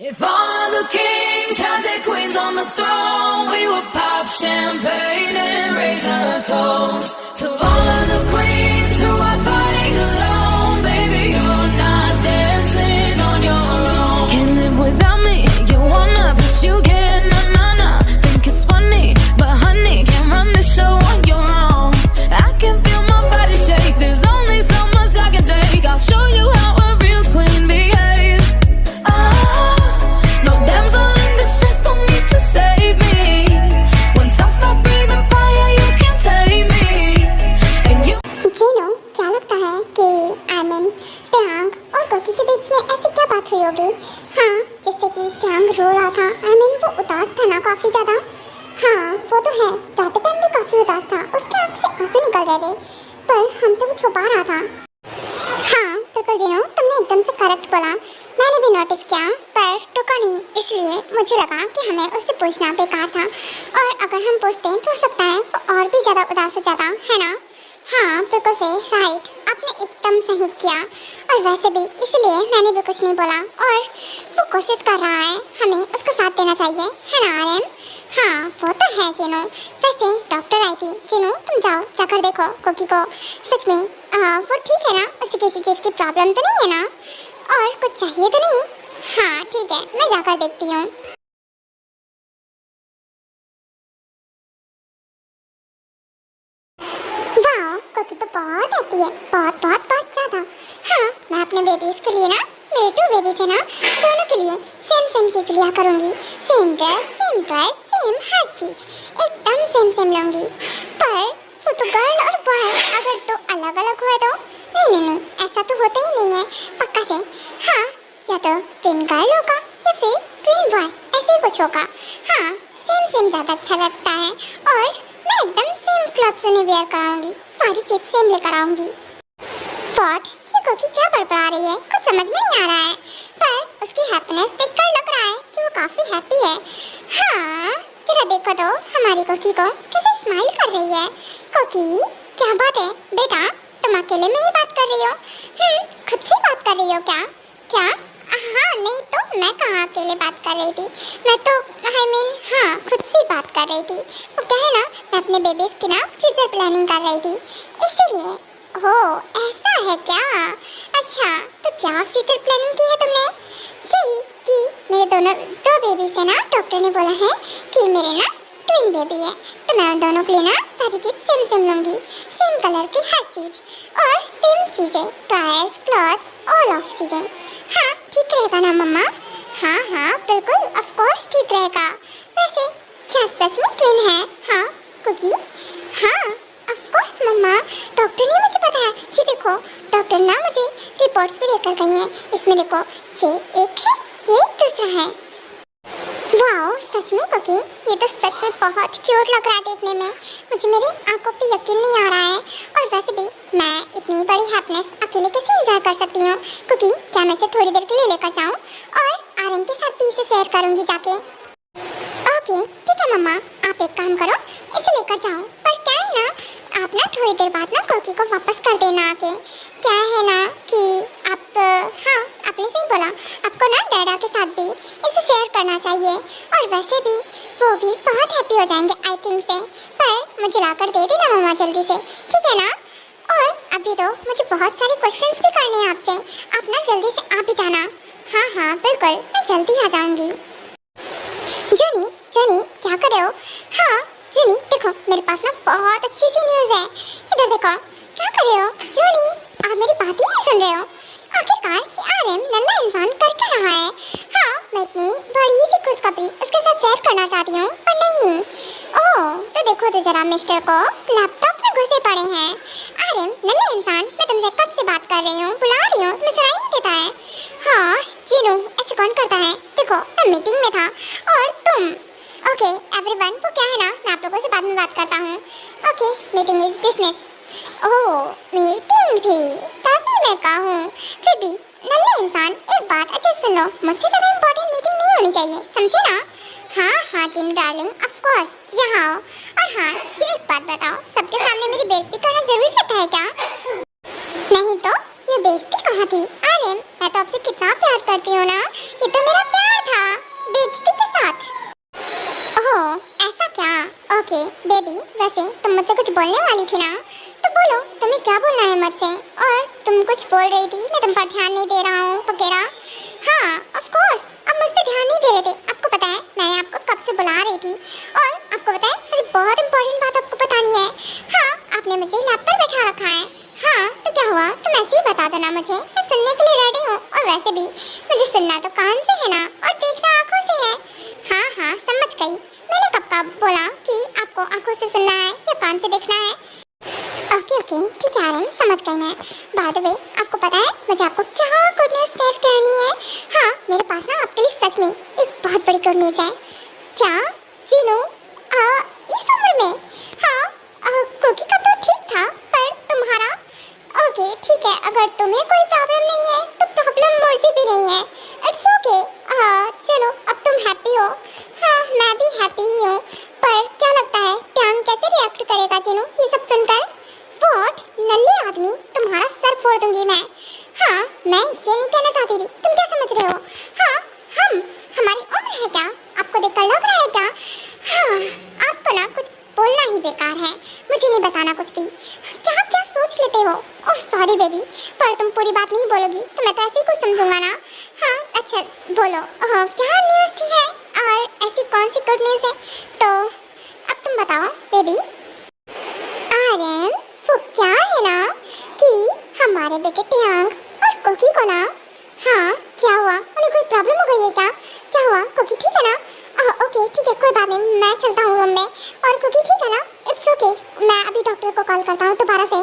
If all of the kings had their queens on the throne, we would pop champagne and raise a toast to all of the queens who are fighting alone. Baby, you're not dancing on your own. Can't live without me, you wanna, but you can't. Nah. Think it's funny, but honey, can't run the show on your own. I can feel my body shake, there's only so much I can take. I'll show you how a real queen behaves. No damsel in distress, don't need to save me. Once I stop breathing fire, you can't tame me. And you जीनो, क्या लगता है कि Armin, Tang और कोकी के बीच में ऐसी क्या बात हुई होगी? हाँ, जैसे कि ट्यांग रो रहा था, आर्मिन वो उदास था ना काफ़ी ज़्यादा। हाँ, वो तो है, जाते टाइम भी काफ़ी उदास था, उसके आँख से आंसू निकल रहे थे, पर हमसे वो छुपा रहा था। हाँ, बिल्कुल जीनो, तुमने एकदम से करेक्ट बोला, मैंने भी नोटिस किया, पर टुका नहीं, इसलिए मुझे लगा कि हमें उससे पूछना बेकार था, और अगर हम पूछते तो हो सकता है वो और भी ज़्यादा उदास हो जाता, है ना? हाँ, बिल्कुल सही, राइट, आपने एकदम सही किया। और वैसे भी इसलिए मैंने भी कुछ नहीं बोला, और वो कोशिश कर रहा है, हमें उसका साथ देना चाहिए, है ना आर्यन? हाँ, वो तो है जीनो। वैसे डॉक्टर आई थी, जीनो तुम जाओ, जाकर देखो कोकी को। सच में वो ठीक है ना? उसे किसी चीज़ की प्रॉब्लम तो नहीं है ना? और कुछ चाहिए तो नहीं? हाँ ठीक है, मैं जाकर देखती हूँ। वाह, कोकी तो बहुत हैप्पी है, बहुत बहुत बहुत ज़्यादा। हाँ, मैं अपने बेबीज़ के लिए ना, मेरे 2 बेबीज़ है ना, दोनों के लिए सेम चीज़ लिया करूँगी। सेम ड्रेस, सेम हर चीज़, एकदम सेम लूँगी। पर वो तो गर्ल और बॉय, अगर 2 अलग-अलग हुए तो? नहीं, ऐसा तो होता ही नहीं है, पक्का से। हाँ, या तो ट्विन गर्ल होगा या फिर ट्विन बॉय, ऐसे ही कुछ होगा। हाँ, सेम ज़्यादा अच्छा लगता है, और मैं एकदम सेम क्लॉथ्स उन्हें वेयर कराऊंगी, सारी चीज़ सेम लेकर आऊंगी। व्हाट, ये कोकी क्या बड़बड़ा रही है? कुछ समझ में नहीं आ रहा है, पर उसकी हैप्पीनेस देखकर लग रहा है कि वो काफ़ी हैप्पी है। हाँ, जरा देखो तो हमारी कोकी को कैसे स्माइल कर रही है। कोकी, क्या बात है बेटा, तुम अकेले में ही बात कर रही हो? खुद से बात कर रही हो क्या? हाँ, नहीं तो मैं कहाँ अकेले बात कर रही थी, मैं तो हाँ, खुद से बात कर रही थी। वो क्या है ना, मैं अपने बेबीज़ की ना फ्यूचर प्लानिंग कर रही थी, इसीलिए। ओह, ऐसा है क्या? अच्छा, तो क्या फ्यूचर प्लानिंग की है तुमने? यही कि मेरे 2 बेबीज़ है ना, डॉक्टर ने बोला है कि मेरे ना ट्विन बेबी है, तो मैं उन दोनों के लिए ना सारी चीज़ सेम लूँगी, सेम कलर की हर चीज़, और सेम चीज़ें, टॉयज, क्लॉथ्स, ऑल ऑफ चीज़ें। हाँ, ठीक रहेगा ना मम्मा? हाँ, बिल्कुल, ऑफ कोर्स ठीक रहेगा। वैसे क्या सच में ट्विन है? हाँ, कुकी? हाँ, ऑफ कोर्स मम्मा, डॉक्टर ने मुझे बताया। ये देखो, डॉक्टर ना मुझे रिपोर्ट्स भी लेकर गई हैं, इसमें देखो, ये एक है, ये दूसरा है। वाओ, सच में कुकी, ये तो सच में बहुत क्यूट लग रहा है देखने में, मुझे मेरी आंखों पे यकीन नहीं आ रहा है। और वैसे भी मैं इतनी बड़ी हैप्पीनेस अकेले कैसे एंजॉय कर सकती हूँ? कुकी, क्या मैं इसे थोड़ी देर के लिए लेकर जाऊँ और आर्यन के साथ भी इसे शेयर करूँगी जाके? ओके, ठीक है मम्मा, आप एक काम करो, इसे लेकर जाओ, पर क्या है ना, आप ना थोड़ी देर बाद ना कोकी को वापस कर देना आके। क्या है ना कि आप, हाँ, आपने सही बोला, आपको ना डैडा के साथ भी इसे शेयर करना चाहिए, और वैसे भी वो भी बहुत हैप्पी हो जाएंगे आई थिंक से। पर मुझे लाकर दे देना मम्मा जल्दी से, ठीक है ना? और अभी तो मुझे बहुत सारे क्वेश्चंस भी करने हैं आपसे, आप ना जल्दी से आ भी जाना। हाँ, बिल्कुल, मैं जल्दी आ जाऊँगी। जनी, क्या कर रहे हो? हाँ, जनी, देखो, मेरे पास ना बहुत अच्छी सी न्यूज़ है, इधर देखो। क्या कर रहे हो जनी? आप मेरी बात ही नहीं सुन रहे हो? आखिरकार ये आर्यन नल्ला इंसान कर क्या रहा है? हाँ, मैं इतनी बड़ी सी खुशखबरी उसके साथ शेयर करना चाहती हूँ, पर नहीं। ओह, तो देखो तो जरा मिस्टर को लैपटॉप में घुसे पड़े हैं। आर्यन नल्ला इंसान, मैं तुमसे कब से बात कर रही हूँ, बुला रही हूँ, तुम्हें सुनाई नहीं देता है? हाँ जीनू, ऐसे कौन करता है? देखो, मैं मीटिंग में था और तुम। ओके एवरीवन, वो क्या है ना, मैं आप लोगों से बाद में बात करता हूँ। Okay, meeting is dismiss. Oh, meeting थी, तभी मैं कहूँ। फिर भी नल्ले इंसान, एक बात अच्छे से सुन लो, मुझसे ज़्यादा इम्पोर्टेंट मीटिंग नहीं होनी चाहिए, समझे ना? हाँ जीनू डार्लिंग, ऑफ कोर्स, यहाँ आओ। और हाँ, ये एक बात बताओ, सबके सामने मेरी बेइज्जती करना जरूरी रहता है क्या? नहीं तो ये बेइज्जती कहाँ थी? आर्यन, मैं तो आपसे कितना प्यार करती हूँ ना, ये तो मेरा प्यार था। ओके बेबी, वैसे तुम मुझसे कुछ बोलने वाली थी ना, तो बोलो तुम्हें क्या बोलना है मुझसे। और तुम कुछ बोल रही थी मैं तुम पर ध्यान नहीं दे रहा हूँ वगैरह। हाँ ऑफ कोर्स, आप मुझ पर ध्यान नहीं दे रहे थे। आपको पता है मैंने आपको कब से बुला रही थी, और आपको पता है मुझे बहुत इंपॉर्टेंट बात आपको बतानी है। हाँ आपने मुझे लैब पर बैठा रखा है। हाँ तो क्या हुआ, तुम ऐसे ही बता दो ना मुझे, मैं सुनने के लिए रेडी हूँ। और वैसे भी मुझे सुनना तो कान से है ना, और देखना आँखों से है। हाँ हाँ समझ गई, मैंने कब बोला कि आपको आंखों से सुनना है या कान से देखना है। ओके ओके ठीक है आर्यन, समझ गई मैं। बाय द वे आपको पता है मुझे आपको क्या गुड न्यूज़ शेयर करनी है। हाँ मेरे पास ना आपके लिए सच में एक बहुत बड़ी गुड न्यूज़ है। क्या जीनू इस उम्र में? हाँ कुकी का तो ठीक था, पर तुम्हारा? ओके ठीक है, अगर तुम्हें कोई प्रॉब्लम नहीं है तो प्रॉब्लम मुझे भी नहीं है। It's okay. चलो अब तुम हैप्पी हो। हाँ मैं भी हैप्पी ही हूँ, पर क्या लगता है ट्यांग कैसे रिएक्ट करेगा जीनू ये सब सुनकर? व्हाट, नल्ले आदमी, तुम्हारा सर फोड़ दूंगी मैं। हाँ मैं ये नहीं कहना चाहती थी, तुम क्या समझ रहे हो? हाँ हमारी उम्र है क्या, आपको देखकर लग रहा है क्या? हाँ आपको ना कुछ बोलना ही बेकार है, मुझे नहीं बताना कुछ भी। क्या क्या सोच लेते हो? ओह सॉरी बेबी, पर तुम पूरी बात नहीं बोलोगी तो मैं तो ऐसे ही कुछ समझूंगा ना। हाँ अच्छा बोलो, क्या न्यूज़ थी है और ऐसी कौन सी गुड न्यूज़ है? तो अब तुम बताओ बेबी। आर्यन वो क्या है ना कि हमारे बेटे ट्यांग और कुकी को ना, हाँ क्या हुआ, उन्हें कोई प्रॉब्लम हो गई है क्या? क्या हुआ, कुकी ठीक है ना? ओके ठीक है कोई बात नहीं, मैं चलता हूँ रूम में। और कुकी ठीक है ना? इट्स ओके, मैं अभी डॉक्टर को कॉल करता हूँ दोबारा से।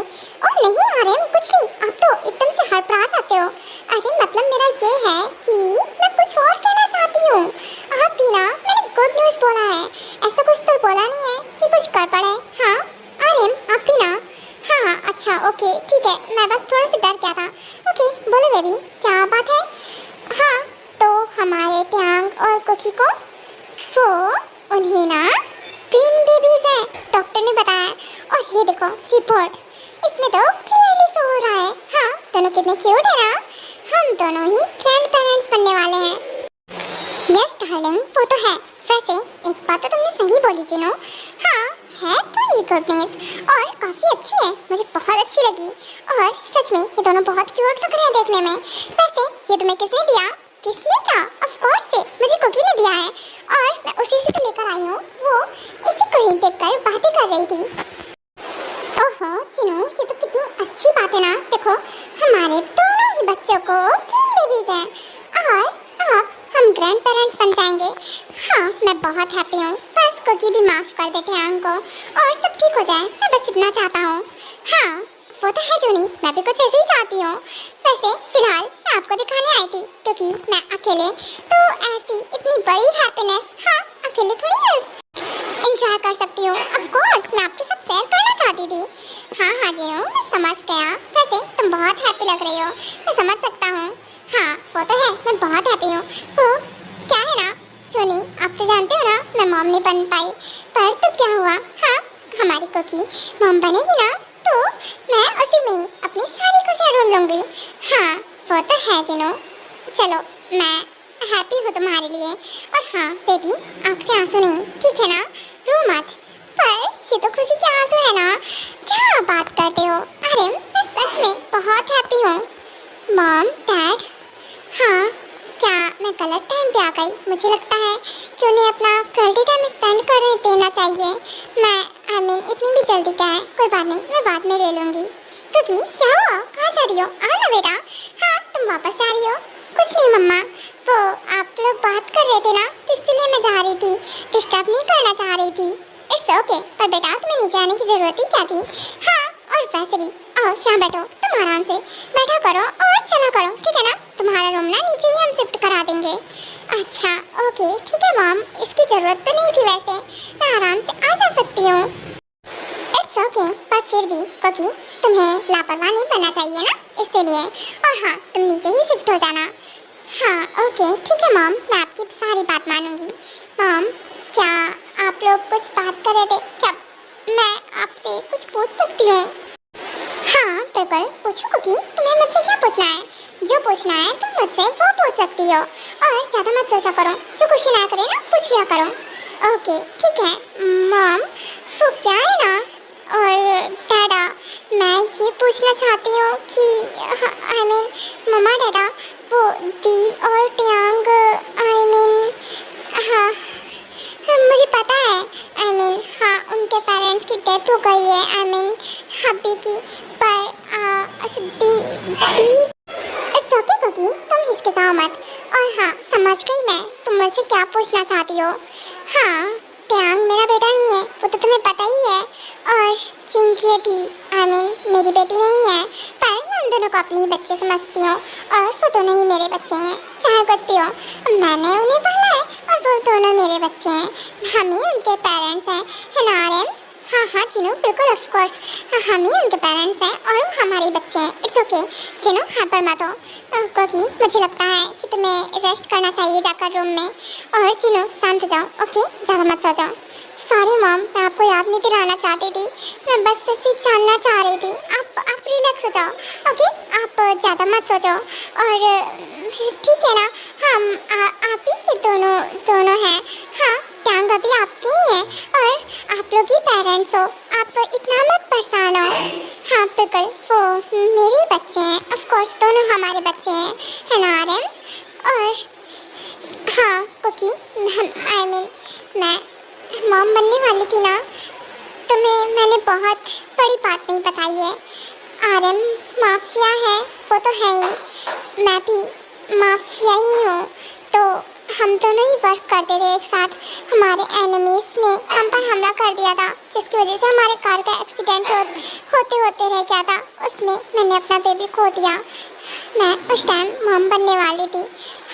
ओह नहीं आर्यन कुछ नहीं, आप तो एकदम से हड़बड़ा जाते हो। अरे मतलब मेरा ये है कि मैं कुछ और कहना चाहती हूँ। आप भी ना, मैंने गुड न्यूज़ बोला है, ऐसा कुछ तो बोला नहीं है कि कुछ गड़बड़ है। हाँ आर्यन आप भी ना? हाँ अच्छा ओके ठीक है, मैं बस थोड़ा सा डर गया था। ओके बोलो बेबी क्या बात है? हाँ तो हमारे ट्यांग और कुकी को वो उन्हें ना ट्विन बेबीज हैं, डॉक्टर ने बताया। और ये देखो रिपोर्ट, इसमें तो क्लियरली शो हो रहा है। हाँ दोनों कितने क्यूट है ना, हम दोनों ही ग्रैंड पेरेंट्स बनने वाले हैं। यस डार्लिंग वो तो है। वैसे एक बात तो तुमने सही बोली जीनू, हाँ है तो ये गुड न्यूज़, और काफ़ी अच्छी है, मुझे बहुत अच्छी लगी। और सच में ये दोनों बहुत क्यूट लग रहे हैं देखने में। वैसे ये तुम्हें किसने दिया? किसने क्या? ऑफ कोर्स से मुझे कुकी ने दिया है, और मैं उसी से तो लेकर आई हूँ। वो इसी को ही देखकर बातें कर रही थी। ओहो जीनू ये तो कितनी अच्छी बात है ना, देखो हमारे दोनों ही बच्चों को ट्विन बेबीज हैं, और अब हम ग्रैंड पेरेंट्स बन जाएंगे। हाँ मैं बहुत हैप्पी हूँ, बस कुकी भी माफ़ कर दे ट्यांग को और सब ठीक हो जाए, मैं बस इतना चाहता हूँ। हाँ वो तो है जूनी, मैं भी कुछ ऐसे ही चाहती हूँ। वैसे फिलहाल मैं आपको दिखाने आई थी, क्योंकि मैं अकेले तो ऐसी इतनी बड़ी हैप्पीनेस हाँ अकेले थोड़ी ना एंजॉय कर सकती हूँ। ऑफ कोर्स मैं आपके साथ शेयर करना चाहती थी। हाँ जीनू मैं समझ गया, वैसे तुम बहुत हैप्पी लग रही हो, मैं समझ सकता हूँ। हाँ वो तो है, मैं बहुत हैप्पी हूँ। वो क्या है ना सोनी, आप तो जानते हो ना मैं मॉम नहीं बन पाई, पर तो क्या हुआ, हाँ हमारी कुकी मॉम बनेगी ना, तो मैं उसी में ही अपनी सारी खुशियाँ ढूंढ लूँगी। हाँ वो तो है जीनू, चलो मैं हैप्पी हूँ तुम्हारे लिए। और हाँ बेबी आँख से आंसू नहीं, ठीक है ना, रो मत। पर ये तो खुशी के आंसू है ना, क्या बात करते हो? अरे मैं सच में बहुत हैप्पी हूँ। मॉम डैड, हाँ क्या मैं गलत टाइम पे आ गई? मुझे लगता है कि उन्हें अपना क्वालिटी टाइम स्पेंड करने देना चाहिए। मैं इतनी भी जल्दी क्या है, कोई बात नहीं मैं बाद में ले लूँगी। क्योंकि क्या हुआ, कहाँ जा रही हो? आओ ना बेटा। हाँ तुम वापस आ रही हो? कुछ नहीं मम्मा, वो आप लोग बात कर रहे थे ना, तो इसलिए मैं जा रही थी, डिस्टर्ब नहीं करना चाह रही थी। इट्स ओके, पर बेटा तुम्हें नीचे आने की ज़रूरत ही क्या थी? हाँ और वैसे भी आओ यहाँ बैठो, तुम आराम से बैठा करो और चला करो, ठीक है ना? तुम्हारा रूम ना नीचे ही हम शिफ्ट करा देंगे। अच्छा ओके ठीक है मॉम, इसकी ज़रूरत तो नहीं थी, वैसे मैं आराम से आ जा सकती हूँ। इट्स ओके, पर फिर भी क्योंकि तुम्हें लापरवाह नहीं बनना चाहिए ना, इसलिए। और हाँ तुम नीचे ही शिफ्ट हो जाना। हाँ ओके ठीक है मॉम, मैं आपकी सारी बात मानूंगी। मॉम क्या आप लोग कुछ बात कर रहे थे क्या? मैं आपसे कुछ पूछ सकती हूँ? हाँ बिल्कुल पूछो कुकी, तुम्हें मुझसे क्या पूछना है? जो पूछना है तुम मुझसे वो पूछ सकती हो, और ज़्यादा मत सोचा करो, जो क्वेश्चन आया करे ना पूछ लिया करो। ओके ठीक है मॉम, पूछना चाहती हूँ कि आई मीन मम्मा डैडा वो दी और ट्यांग आई मीन हाँ मुझे पता है आई मीन हाँ उनके पेरेंट्स की डेथ हो गई है आई मीन हब्बी की पर दी इट्स ओके कुकी तुम हिचकिचाओ मत और हाँ समझ गई मैं तुम मुझसे क्या पूछना चाहती हो। हाँ ट्यांग मेरा बेटा नहीं है वो तो तुम्हें पता ही है और चिंकी भी आई मीन मेरी बेटी नहीं है पर मैं उन दोनों को अपनी बच्चे समझती हूँ और वो दोनों ही मेरे बच्चे हैं चाहे कुछ भी हो मैंने उन्हें पाला है और वो दोनों मेरे बच्चे हैं हम ही उनके पेरेंट्स हैं है ना आर्यन। हाँ हाँ जिनू बिल्कुल ऑफ कोर्स हम ही उनके पेरेंट्स हैं और वो हमारे बच्चे हैं इट्स ओके जिनू हाँ पर मत हो क्योंकि मुझे लगता है कि तुम्हें रेस्ट करना चाहिए जाकर रूम में और जिनू शांत हो जाओ ओके ज़्यादा मत सो जाओ। सॉरी मॉम मैं आपको याद नहीं दिलाना चाहती थी मैं बस ऐसे जानना चाह रही थी आप रिलैक्स हो जाओ ओके आप ज़्यादा मत सो जाओ और ठीक है ना हम आप ही के दोनों हैं हाँ ट्यांग अभी आपके ही हैं और आप लोग ही पेरेंट्स हो आप इतना मत परेशान हो। हाँ बिल्कुल वो मेरे बच्चे हैं ऑफ कोर्स दोनों हमारे बच्चे हैं है ना आर्यन और हाँ कुकी आई मीन मैं मॉम बनने वाली थी ना तुम्हें मैंने बहुत बड़ी बात नहीं बताई है आर्यन माफिया है वो तो है ही मैं भी माफिया ही हूँ तो हम दोनों ही वर्क करते थे एक साथ हमारे एनिमीज ने हम पर हमला कर दिया था जिसकी वजह से हमारे कार का एक्सीडेंट होते रह गया था उसमें मैंने अपना बेबी खो दिया। मैं उस टाइम मॉम बनने वाली थी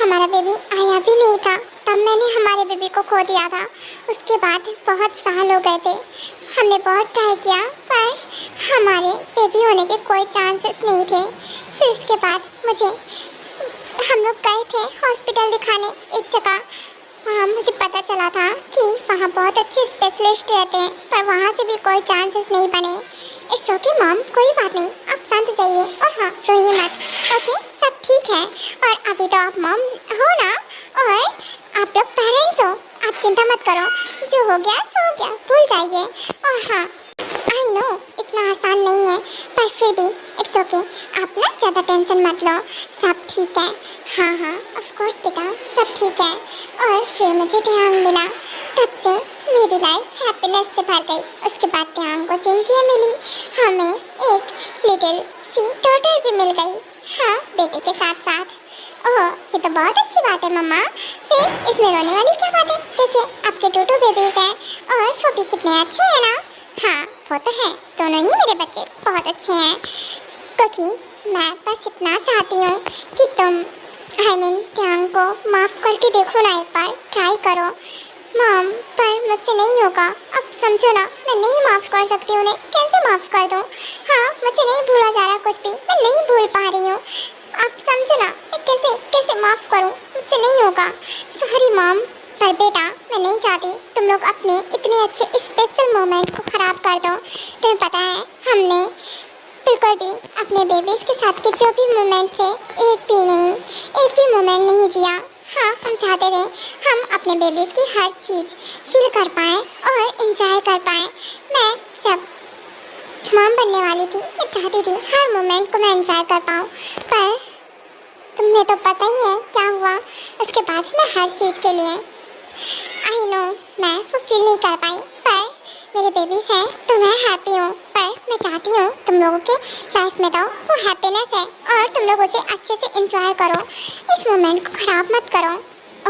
हमारा बेबी आया भी नहीं था तब मैंने हमारे बेबी को खो दिया था। उसके बाद बहुत साल हो गए थे हमने बहुत ट्राई किया पर हमारे बेबी होने के कोई चांसेस नहीं थे। फिर उसके बाद हम लोग गए थे हॉस्पिटल दिखाने एक जगह वहाँ मुझे पता चला था कि वहाँ बहुत अच्छे स्पेशलिस्ट रहते हैं पर वहाँ से भी कोई चांसेस नहीं बने। इट्स ओके मॉम कोई बात नहीं आप शांत जाइए और हाँ रोइए मत ओके सब ठीक है और अभी तो आप मॉम हो ना और आप लोग पेरेंट्स हो आप चिंता मत करो जो हो गया सो हो गया भूल जाइए और हाँ आई नो इतना आसान नहीं है पर फिर भी इट्स ओके आप ना ज़्यादा टेंशन मत लो सब ठीक है। हाँ हाँ ऑफ कोर्स बेटा सब ठीक है और फिर मुझे ट्यांग मिला तब से मेरी लाइफ हैप्पीनेस से भर गई। उसके बाद ट्यांग को चिंकियाँ मिली हमें एक लिटिल सी डॉटर भी मिल गई हाँ बेटे के साथ साथ। ओह ये तो बहुत अच्छी बात है मम्मा फिर इसमें रोने वाली क्या बात है देखिए आपके 2 बेबीज हैं और वो भी कितने अच्छे हैं ना। हाँ वो तो है दोनों ही मेरे बच्चे बहुत अच्छे हैं क्योंकि मैं बस इतना चाहती हूँ कि तुम आई मीन ट्यांग को माफ़ करके देखो ना एक बार ट्राई करो मॉम पर मुझसे नहीं होगा अब समझो ना मैं नहीं माफ़ कर सकती उन्हें कैसे माफ़ कर दूँ। हाँ मुझे नहीं भूला जा रहा कुछ भी मैं नहीं भूल पा रही हूँ आप समझो ना मैं कैसे माफ़ करूँ मुझसे नहीं होगा सॉरी मॉम पर बेटा मैं नहीं चाहती तुम लोग अपने इतने अच्छे स्पेशल मोमेंट को ख़राब कर दो। तुम्हें पता है हमने बिल्कुल भी अपने बेबीज़ के साथ के जो भी मोमेंट थे एक भी मोमेंट नहीं जिया। हाँ हम चाहते थे हम अपने बेबीज़ की हर चीज़ फील कर पाएँ और इंजॉय कर पाएँ। मैं जब मॉम बनने वाली थी मैं चाहती थी हर मोमेंट को मैं इंजॉय कर पाऊँ पर तुम्हें तो पता ही है क्या हुआ उसके बाद मैं हर चीज़ के लिए आई नो मैं वो फील नहीं कर पाई पर मेरे बेबीज़ हैं तो मैं हैप्पी हूँ पर मैं चाहती हूँ तुम लोगों के लाइफ में तो वो हैप्पीनेस है और तुम लोग उसे अच्छे से इंजॉय करो इस मोमेंट को ख़राब मत करो।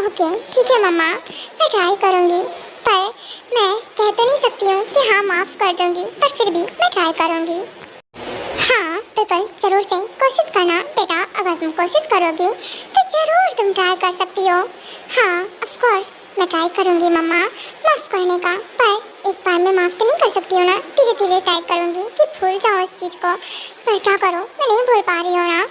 ओके ठीक है मम्मा मैं ट्राई करूँगी पर मैं कह तो नहीं सकती हूँ कि हाँ माफ़ कर दूँगी पर फिर भी मैं ट्राई करूँगी। हाँ बिल्कुल ज़रूर से कोशिश करना बेटा अगर तुम कोशिश करोगी तो ज़रूर तुम ट्राई कर सकती हो। हाँ ऑफ कोर्स मैं ट्राई करूँगी मम्मा माफ़ करने का पर एक बार मैं माफ़ तो नहीं कर सकती हूँ ना धीरे धीरे ट्राई करूँगी कि भूल जाऊँ इस चीज़ को पर क्या करो मैं नहीं भूल पा रही हूँ ना।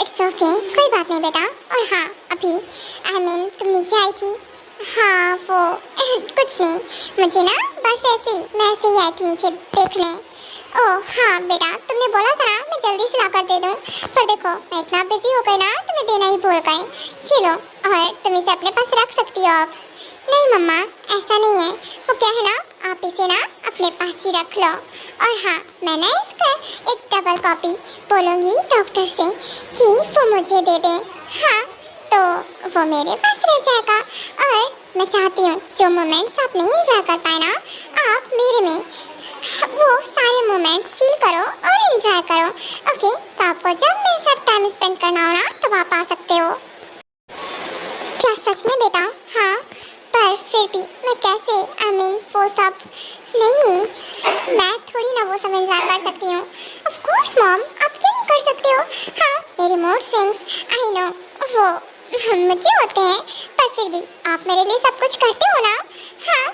इट्स ओके कोई बात नहीं बेटा और हाँ अभी आई मीन तुम नीचे आई थी हाँ वो कुछ नहीं मुझे ना बस ऐसे ही मैं ऐसे ही आई थी नीचे देखने। ओह हाँ बेटा तुमने बोला था ना मैं जल्दी से ला कर दे दूँ पर देखो मैं इतना बिजी हो गई ना तुम्हें देना ही भूल गई। चलो और तुम इसे अपने पास रख सकती हो अब नहीं मम्मा, ऐसा नहीं है। वो क्या है ना, आप इसे ना अपने पास ही रख लो। और हाँ, मैं ना इसका एक डबल कॉपी बोलूँगी डॉक्टर से कि वो मुझे दे दे। हाँ, तो वो मेरे पास रह जाएगा। और मैं चाहती हूँ जो मोमेंट्स आप नहीं एंजॉय कर पाए ना, आप मेरे में वो सारे मोमेंट्स फील करो और एंजॉय करो। ओके, तो आपको जब मेरे साथ टाइम स्पेंड करना हो ना, तब आप आ सकते हो। क्या सच में बेटा? हाँ, पर फिर भी मैं कैसे, आई मीन वो सब नहीं, मैं थोड़ी ना वो सब एंजॉय कर सकती हूँ। ऑफ कोर्स मॉम, आप क्यों नहीं कर सकते हो? हाँ, मेरे मूड स्विंग्स आई नो वो मुझे होते हैं, पर फिर भी आप मेरे लिए सब कुछ करते हो ना। हाँ,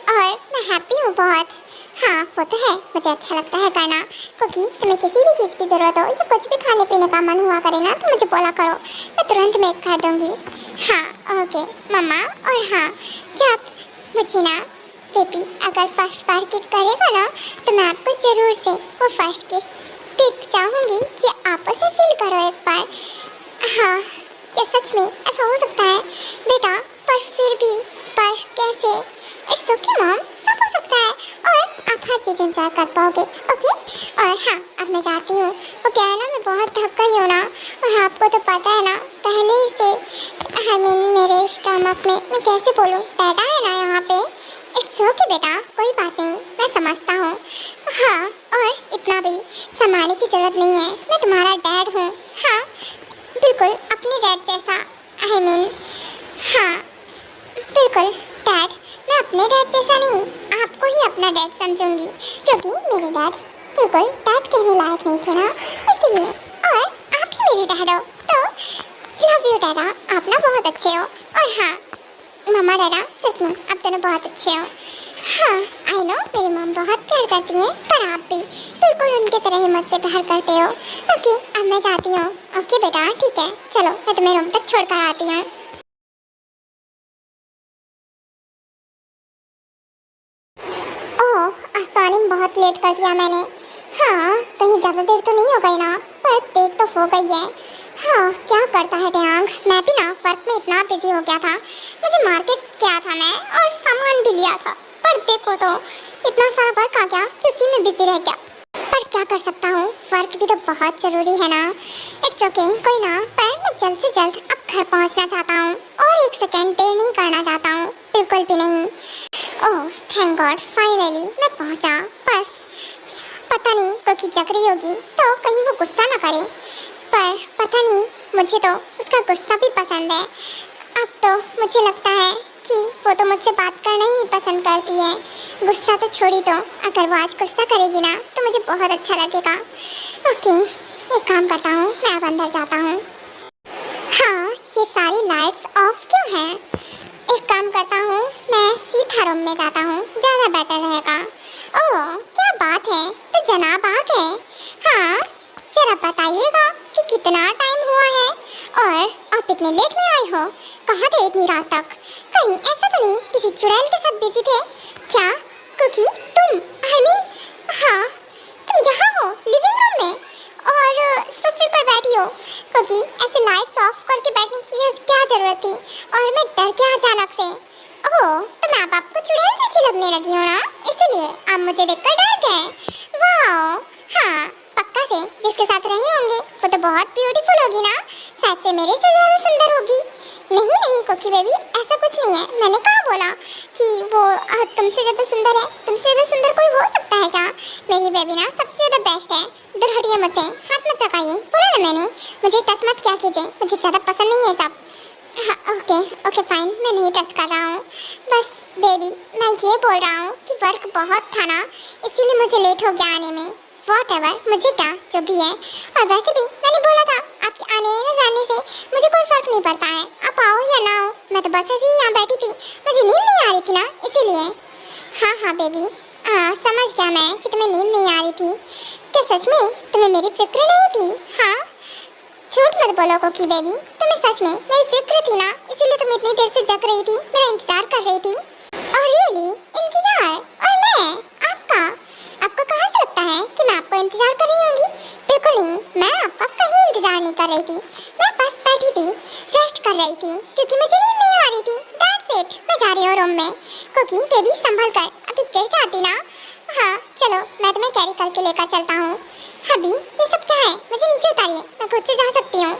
और मैं हैप्पी हूँ बहुत। हाँ, वो तो है, मुझे अच्छा लगता है करना, क्योंकि तुम्हें किसी भी चीज़ की ज़रूरत हो या कुछ भी खाने पीने का मन हुआ करे ना, तो मुझे बोला करो, मैं तुरंत मेक कर दूँगी। हाँ ओके मम्मा। और हाँ, जब मुझे ना बेबी अगर फर्स्ट बार किक करेगा ना, तो मैं आपको ज़रूर से वो फर्स्ट किस पिक चाहूँगी कि आप उसे फील करो एक बार। हाँ, क्या सच में ऐसा हो सकता है बेटा? पर फिर भी, पर कैसे? इट्स ओके मॉम, सब हो सकता है और आप हर चीज़ एंजॉय कर पाओगे। ओके, और हाँ, अब मैं जाती हूँ। वो क्या है ना, मैं बहुत थक गई हूँ ना, और आपको तो पता है ना पहले ही से, आई मीन मेरे स्टमक में, मैं कैसे बोलूँ, डैडा है ना यहाँ पे। इट्स ओके बेटा, कोई बात नहीं, मैं समझता हूँ। हाँ, और इतना भी संभालने की ज़रूरत नहीं है, मैं तुम्हारा डैड हूँ। हाँ बिल्कुल, अपने डैड जैसा, आई मीन हाँ बिल्कुल डैड, मैं अपने डैड जैसा नहीं, आपको ही अपना डैड समझूंगी, क्योंकि मेरे डैड बिल्कुल डैड कहने लायक नहीं थे ना, इसलिए। और आप ही मेरे डैड हो, तो लव यू डैडा, आप ना बहुत अच्छे हो। और हाँ मम्मा डैडा, सच में आप दोनों बहुत अच्छे हो। हाँ आई नो मेरी मम बहुत प्यार करती है, पर आप भी बिल्कुल उनके तरह ही मुझसे प्यार करते हो। ओके, अब मैं जाती हूँ। ओके बेटा, ठीक है, चलो मैं तुम्हें रूम तक छोड़ कर आती हूँ। ओह, आज तो आने में बहुत लेट कर दिया मैंने। हाँ, कहीं ज़्यादा देर तो नहीं हो गई ना, पर देर तो हो गई है। हाँ, क्या करता है टैंग, मैं भी ना वर्क में इतना बिजी हो गया था, मुझे मार्केट गया था मैं और सामान भी लिया था, पर देखो तो इतना सारा वर्क आ गया कि उसी में बिजी रह गया। पर क्या कर सकता हूँ, वर्क भी तो बहुत ज़रूरी है ना। इट्स ओके, कोई ना, पर मैं जल्द से जल्द अब घर पहुँचना चाहता हूँ और एक सेकेंड देर नहीं करना चाहता हूँ, बिल्कुल भी नहीं। ओह थैंक गॉड, फाइनली मैं पहुँचा। बस पता नहीं क्योंकि जग रही होगी तो कहीं वो गुस्सा ना करे, पर पता नहीं, मुझे तो उसका गुस्सा भी पसंद है। अब तो मुझे लगता है कि वो तो मुझसे बात करना ही नहीं पसंद करती है। गुस्सा तो छोड़ी, तो अगर वो आज गुस्सा करेगी ना, तो मुझे बहुत अच्छा लगेगा। ओके, एक काम करता हूँ, मैं अब अंदर जाता हूँ। हाँ, ये सारी लाइट्स ऑफ क्यों हैं? एक काम करता हूँ, मैं सीधा रूम में जाता हूँ, ज़्यादा बेटर रहेगा। ओह क्या बात है, तो जनाब आ गए। हाँ, जरा बताइएगा कि कितना टाइम हुआ है और आप इतने लेट में आए हो, कहाँ थे इतनी रात तक? कहीं ऐसा तो नहीं किसी चुड़ैल के साथ बिजी थे क्या? क्योंकि तुम, आई मीन हाँ, तुम यहाँ हो लिविंग रूम में और सोफे पर बैठी हो, क्योंकि ऐसे लाइट्स ऑफ करके बैठने की क्या ज़रूरत थी? और मैं डर गया अचानक से। ओह, तो मैं अब आपको चुड़ैल जैसी लगने लगी हूँ ना, इसीलिए आप मुझे देखकर डर गए। वाह, हाँ पक्का से जिसके साथ रहे होंगे वो तो बहुत ब्यूटीफुल होगी ना, शायद से मेरे से ज़्यादा सुंदर होगी। नहीं नहीं कोकी बेबी, ऐसा कुछ नहीं है, मैंने कहाँ बोला कि वो तुमसे ज़्यादा सुंदर है। तुमसे ज़्यादा सुंदर कोई हो सकता है क्या? मेरी बेबी ना सबसे ज़्यादा बेस्ट है। दूर हटिए मुझसे, हाथ मत लगाइए, बोला ना मैंने, मुझे टच मत क्या कीजिए, मुझे ज़्यादा पसंद नहीं है सब। हाँ ओके ओके फाइन, मैं नहीं टच कर रहा हूँ। बस बेबी मैं ये बोल रहा हूँ कि वर्क बहुत था ना, इसीलिए मुझे लेट हो गया आने में। Whatever, मुझे क्या, जो भी है। और वैसे भी मैंने बोला था आपके आने न जाने से मुझे कोई फ़र्क नहीं पड़ता है, आप आओ या ना आओ, मैं तो बस ऐसे ही यहाँ बैठी थी, मुझे नींद नहीं आ रही थी ना, इसीलिए। हाँ हाँ बेबी, समझ गया मैं कि तुम्हें नींद नहीं आ रही थी। क्या सच में तुम्हें मेरी फिक्र नहीं थी? हाँ, झूठ मत बोलो कोकी बेबी, तुम्हें सच में मेरी फिक्र थी ना, इसीलिए तुम इतनी देर से जग रही थी, मेरा इंतजार कर रही थी। और रियली इंतजार? और मैं आपका? आपको कहाँ से लगता है कि मैं आपको इंतजार कर रही होंगी? बिल्कुल नहीं, मैं आपका कहीं इंतजार नहीं कर रही थी, मैं बस बैठी थी, रेस्ट कर रही थी, क्योंकि मुझे नींद नहीं आ रही थी। दैट्स दैट्स इट, मैं जा रही हूँ रूम में। कुकी बेबी संभल कर, अभी गिर जाती ना। हाँ चलो, मैं तुम्हें कैरी करके लेकर चलता हूँ। अभी ये सब क्या है, मुझे नीचे उतारिए, मैं खुद से जा सकती हूँ।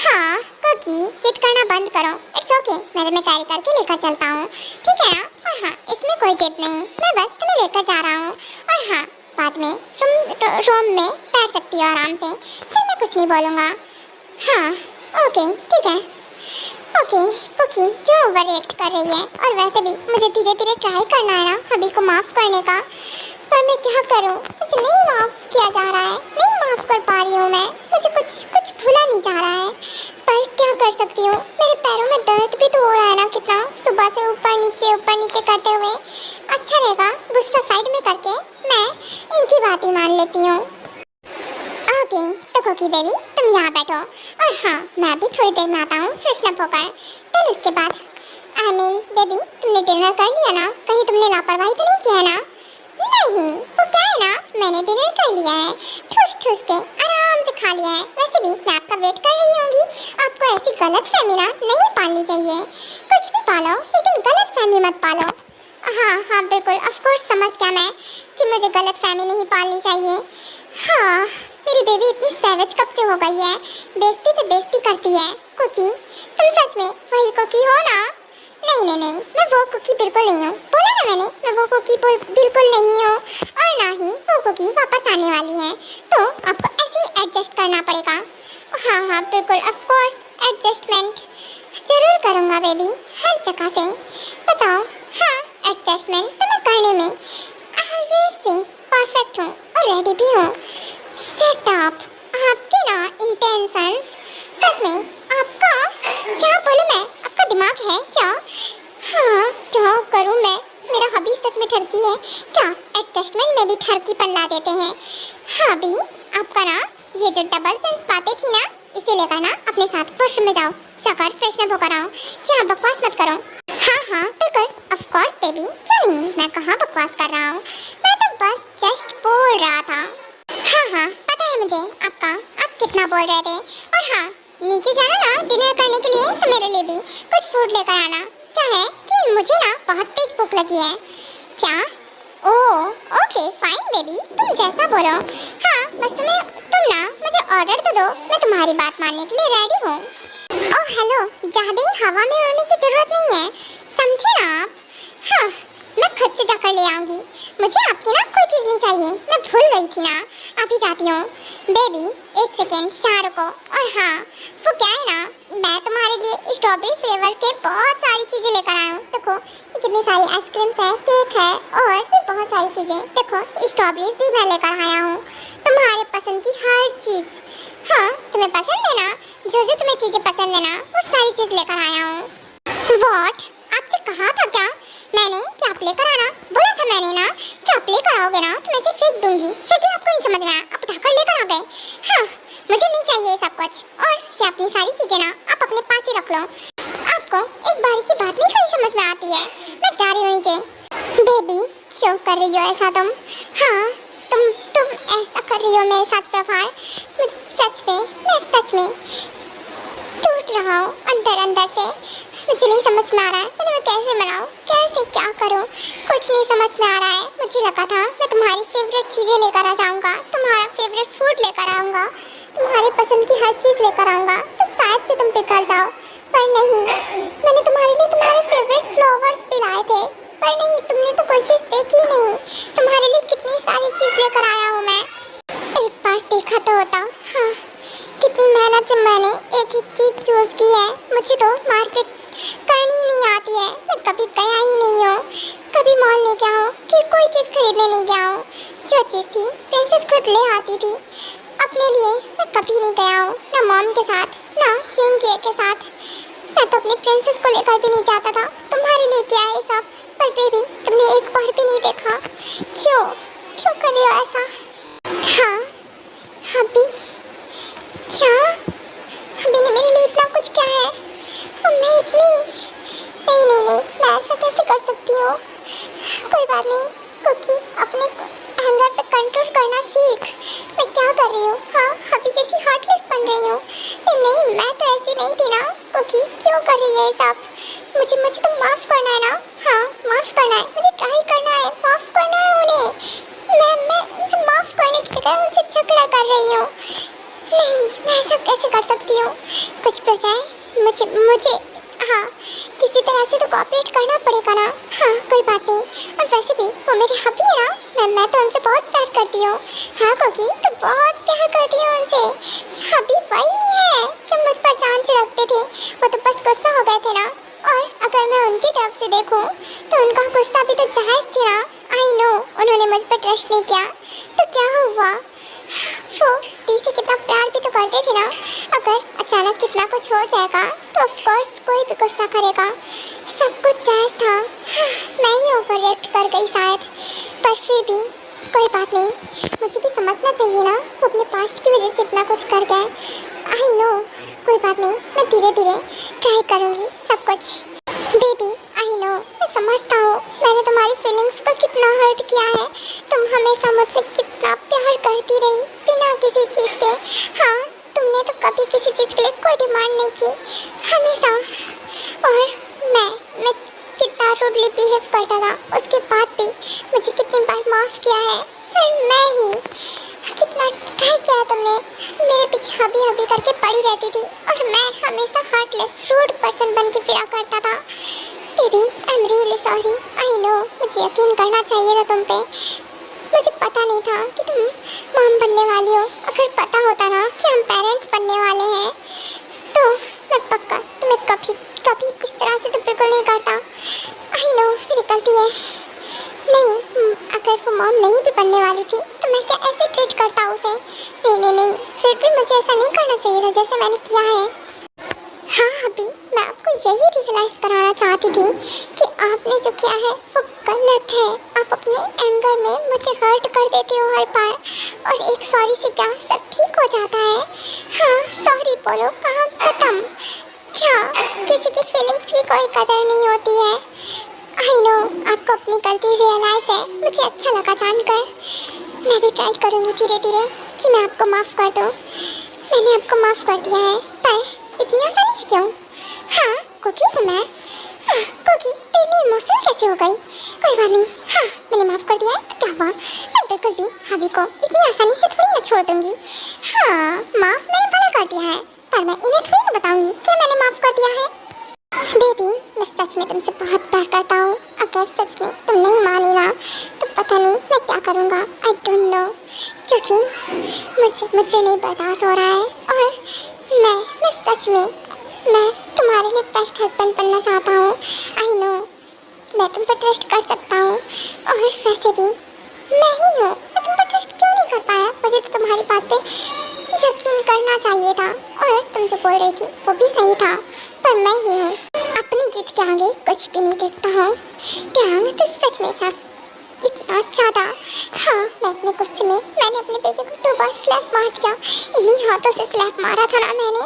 हाँ कुकी, जिद करना बंद करो। इट्स ओके, मैं तुम्हें कैरी करके लेकर चलता हूँ, ठीक है ना? और हाँ, इसमें कोई जिद नहीं, मैं बस तुम्हें लेकर जा रहा हूँ। और हाँ, बाद में रूम में बैठ सकती हो आराम से, फिर मैं कुछ नहीं बोलूँगा। हाँ ओके ठीक है। ओके कुकी क्यों ओवर रिएक्ट कर रही है? और वैसे भी मुझे धीरे धीरे ट्राई करना है ना हबी को माफ़ करने का, पर मैं क्या करूं? मुझे नहीं माफ़ किया जा रहा है, नहीं माफ़ कर पा रही हूं मैं, मुझे कुछ भूला नहीं जा रहा है। पर क्या कर सकती हूँ, मेरे पैरों में दर्द भी तो हो रहा है ना कितना, सुबह से ऊपर नीचे करते हुए। अच्छा रहेगा गुस्सा साइड में करके मैं इनकी बात ही मान लेती हूँ। ओके तो कुकी बेबी तुम यहाँ बैठो, और हाँ मैं भी थोड़ी देर में आता हूँ फ्रेशन अप होकर। फिर उसके बाद बेबी तुमने डिनर कर लिया ना? कहीं तुमने लापरवाही तो नहीं किया ना? नहीं, वो क्या है ना, मैंने डिनर कर लिया है, ठूस ठूस के आराम से खा लिया है। वैसे भी मैं आपका वेट कर रही होंगी, आपको ऐसी गलतफहमी ना नहीं पालनी चाहिए। कुछ भी पालो लेकिन गलतफहमी मत पालो। हाँ बिल्कुल, ऑफ कोर्स समझ गया मैं कि मुझे गलतफहमी नहीं पालनी चाहिए। हाँ मेरी बेबी इतनी सैवेज कब से हो गई है, बेइज्जती पे बेइज्जती करती है। कुकी तुम सच में वही कुकी हो ना? नहीं, मैं वो कुकी बिल्कुल नहीं हूँ, बोला ना मैंने, मैं वो कुकी बिल्कुल नहीं हूँ, और ना ही वो कुकी वापस आने वाली है, तो आपको ऐसे ही एडजस्ट करना पड़ेगा। हाँ बिल्कुल, ऑफ कोर्स एडजस्टमेंट जरूर करूँगा बेबी, हर जगह से। बताओ, हाँ एडजस्टमेंट तो मैं करने में ऑलवेज से परफेक्ट हूँ और रेडी भी हूँ। सेट अप आपके ना इंटेंशंस, सच में आपका, क्या बोलूं मैं, आपका दिमाग है क्या? हाँ क्या करूं मैं, मेरा हबी सच में ठरकी है क्या? एडजस्टमेंट में भी ठरकी पल्ला देते हैं। हबी आपका ना ये जो डबल सेंस बातें थी ना, इसे लेकर ना अपने साथ वॉशरूम में जाओ, जाकर फ्रेशन अप होकर आओ, यहाँ बकवास मत करो। हाँ बिल्कुल, ऑफ कोर्स बेबी, क्यों नहीं, मैं कहाँ बकवास कर रहा हूँ, मैं तो बस जस्ट बोल रहा था। हाँ पता है मुझे आपका, आप कितना बोल रहे थे। और हाँ नीचे जाना ना डिनर करने के लिए, तो मेरे लिए भी कुछ फूड लेकर आना। क्या है कि मुझे ना बहुत तेज भूख लगी है। क्या? ओह ओके फाइन बेबी, तुम जैसा बोलो। हाँ बस तुम ना मुझे ऑर्डर तो दो, मैं तुम्हारी बात मानने के लिए रेडी हूँ। ओह हेलो, ज़्यादा ही हवा में उड़ने की ज़रूरत नहीं है, समझे ना आप? हाँ मैं खुद से जाकर ले आऊँगी, मुझे आपकी ना कोई चीज़ नहीं चाहिए, मैं भूल गई थी ना, अभी जाती हूँ। बेबी एक सेकेंड यहाँ रुको। और हाँ वो क्या है ना, मैं तुम्हारे लिए स्ट्रॉबेरी फ्लेवर के बहुत सारी चीज़ें लेकर आया हूँ। देखो ये कितनी सारी आइसक्रीम्स है, केक है, और भी बहुत सारी चीज़ें। देखो स्ट्रॉबेरीज भी मैं लेकर आया हूँ, तुम्हारे पसंद की हर चीज़। हाँ तुम्हें पसंद है ना, जो तुम्हें चीज़ें पसंद है ना, वो सारी चीज़ लेकर आया हूँ। वॉट, आपसे कहा था क्या मैंने कि आप लेकर आना? बोला था मैंने ना कि आप लेकर आओगे ना तो मैं इसे फेंक दूंगी, फिर भी आपको नहीं समझ में आया, आप उठाकर लेकर आ गए। हाँ मुझे नहीं चाहिए ये सब कुछ, और ये अपनी सारी चीज़ें ना आप अपने पास ही रख लो। आपको एक बारी की बात नहीं कहीं समझ में आती है। मैं जा रही हूँ नीचे। बेबी क्यों कर रही हो ऐसा तुम? हाँ तुम ऐसा कर रही हो मेरे साथ व्यवहार, मैं सच में टूट रहा हूँ अंदर से। मुझे नहीं समझ में आ रहा है मैं तुम्हें कैसे मनाऊँ, कैसे क्या करूँ, कुछ नहीं समझ में आ रहा है। मुझे लगा था मैं तुम्हारी फेवरेट चीज़ें लेकर आ जाऊँगा, तुम्हारा फेवरेट फूड लेकर आऊँगा, तुम्हारे पसंद की हर चीज़ लेकर आऊँगा, तो शायद से तुम पिघल जाओ। पर नहीं, मैंने तुम्हारे लिए तुम्हारे फेवरेट फ्लावर्स भी लाए थे, पर नहीं, तुमने तो कोई चीज़ देखी नहीं। तुम्हारे लिए कितनी सारी चीज़ लेकर आया हूँ मैं, एक बार देखा तो होता। हाँ कितनी मेहनत से मैंने एक चीज़ चूज़ की है। मुझे तो मार्केट करनी ही नहीं आती है, मैं कभी गया ही नहीं हूँ, कभी मॉल नहीं गया हूँ कि कोई चीज़ खरीदने नहीं गया हूँ। जो चीज़ थी प्रिंसेस खुद ले आती थी अपने लिए, मैं कभी नहीं गया हूँ, ना मॉम के साथ ना चिंकी के साथ। मैं तो अपने प्रिंसेस को लेकर भी नहीं जाता था, तुम्हारे लिए क्या है सब। पर बेबी तुमने एक बार भी नहीं देखा, क्यों कर रहे हो ऐसा? हाँ अभी क्या, अभी ने मेरे लिए इतना कुछ क्या है, और मैं इतनी नहीं, मैं ऐसा कैसे कर सकती हूँ? कोई बात नहीं क्योंकि अपने एंगर पे कंट्रोल करना सीख। मैं क्या कर रही हूँ? हाँ अभी जैसी हार्टलेस बन रही हूँ। नहीं मैं तो ऐसी नहीं थी ना, कुकी क्यों कर रही है ये सब? मुझे मुझे तो माफ करना है ना? हाँ माफ करना है, मुझे ट्राई करना है, माफ करना है उन्हें। मैं माफ करने की जगह उनसे झगड़ा कर रही हूँ। नहीं, मैं ऐसा कैसे कर सकती हूँ? कुछ भी हो जाए मुझे हाँ किसी तरह से तो कोऑपरेट करना पड़ेगा ना। हाँ कोई बात नहीं। और वैसे भी वो मेरे हबी है ना, मैं तो उनसे बहुत प्यार करती हूँ। हाँ कुकी तो बहुत प्यार करती हूँ उनसे। हबी वही है जो मुझ पर जान छिड़कते थे, वो तो बस गुस्सा हो गए थे ना। और अगर मैं उनकी तरफ से देखूँ तो उनका गुस्सा भी तो जायज़ थी ना। आई नो उन्होंने मुझ पर ट्रस्ट नहीं किया तो क्या हुआ? वो दी से कितना प्यार भी तो करते थे ना। अगर अचानक कितना कुछ हो जाएगा तो ऑफ कोर्स कोई भी गुस्सा करेगा। सब कुछ जायज़ था। मैं ही ओवर रिएक्ट कर गई शायद, पर फिर भी कोई बात नहीं। मुझे भी समझना चाहिए ना, वो अपने पास्ट की वजह से इतना कुछ कर गए। आई नो कोई बात नहीं, मैं धीरे धीरे ट्राई करूँगी सब कुछ। बेबी आई नो मैं समझता हूँ मैंने तुम्हारी फीलिंग्स को कितना हर्ट किया है। तुम हमेशा मुझसे कितना प्यार करती रही बिना किसी चीज़ के। हाँ तुमने तो कभी किसी चीज़ के लिए कोई डिमांड नहीं की, हमेशा। और मैं कितना रूडली बिहेव करता था, उसके बाद भी मुझे कितनी बार माफ़ किया है। फिर मैं ही कितना ट्राई किया तुमने, मेरे पीछे हबी हबी करके पड़ी रहती थी और मैं हमेशा हार्टलेस रूड पर्सन बन के फिरा करता था। Baby I am really sorry. I know मुझे यकीन करना चाहिए था तुम पे। मुझे पता नहीं था कि तुम मॉम बनने वाली हो। अगर पता होता ना कि हम पेरेंट्स बनने वाले हैं तो मैं पक्का तुम्हें कभी इस तरह से तो बिल्कुल नहीं करता। आई नो मेरी गलती है। नहीं अगर वो मॉम नहीं भी बनने वाली थी तो मैं क्या ऐसे ट्रीट करता उसे? नहीं फिर भी मुझे ऐसा नहीं करना चाहिए था जैसे मैंने किया है। हाँ अभी मैं आपको यही रियलाइज़ कराना चाहती थी कि आपने जो किया है वो गलत है। आप अपने एंगर में मुझे हर्ट कर देते हो हर बार, और एक सॉरी से क्या सब ठीक हो जाता है? हाँ सॉरी बोलो, काम खत्म। क्या किसी की फीलिंग्स की कोई कदर नहीं होती है? आई नो आपको अपनी गलती रियलाइज़ है, मुझे अच्छा लगा जानकर। मैं भी ट्राई करूँगी धीरे धीरे कि मैं आपको माफ़ कर दूँ। मैंने आपको माफ़ कर दिया है, पर इतनी आसानी से क्यों? हाँ कुकी हूँ मैं। हाँ कुकी तेरी इमोशनल कैसे हो गई? कोई बात नहीं, हाँ मैंने माफ़ कर दिया है तो क्या हुआ? मैं बिल्कुल भी हबी को इतनी आसानी से थोड़ी ना छोड़ दूँगी। हाँ माफ़ मैंने भला कर दिया है, पर मैं इन्हें थोड़ी ना बताऊँगी कि मैंने माफ़ कर दिया है। बेबी मैं सच में तुमसे बहुत प्यार करता हूँ। अगर सच में तुम नहीं मानी ना तो पता नहीं मैं क्या करूँगा। आई डोंट नो, क्योंकि मुझे नहीं बर्दाश्त हो रहा है। और मैं सच में मैं तुम्हारे लिए बेस्ट हस्बैंड बनना चाहता हूँ। आई नो मैं तुम पर ट्रस्ट कर सकता हूँ, और वैसे भी मैं ही हूँ। मैं तुम पर ट्रस्ट क्यों नहीं कर पाया? मुझे तो तुम्हारी बात पे यकीन करना चाहिए था, और तुम जो बोल रही थी वो भी सही था, पर मैं ही हूँ। अपनी जीत के आगे कुछ भी नहीं देखता हूँ। क्या तो सच में था इतना ज़्यादा। हाँ मैं अपने गुस्से में मैंने अपने बेबी को 2 बार स्लैप मार दिया। इन्हीं हाथों से स्लैप मारा था ना मैंने।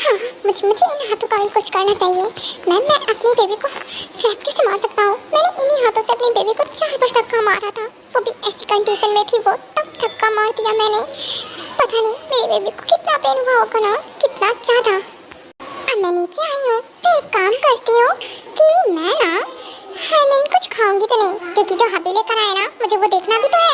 हाँ मुझे इन हाथों का भी कुछ करना चाहिए। मैं अपनी बेबी को स्लैप कैसे मार सकता हूँ? मैंने इन्हीं हाथों से अपनी बेबी को 4 बार धक्का मारा था, वो भी ऐसी कंडीशन में थी वो, तब धक्का मार दिया मैंने। पता नहीं मेरी बेबी को कितना पेन हुआ होगा ना, कितना ज़्यादा। अब मैं नीचे आई हूँ तो एक काम करती हूँ कि मैं ना मैं कुछ खाऊंगी तो नहीं, क्योंकि जो हबी लेकर आए ना मुझे वो देखना भी तो है।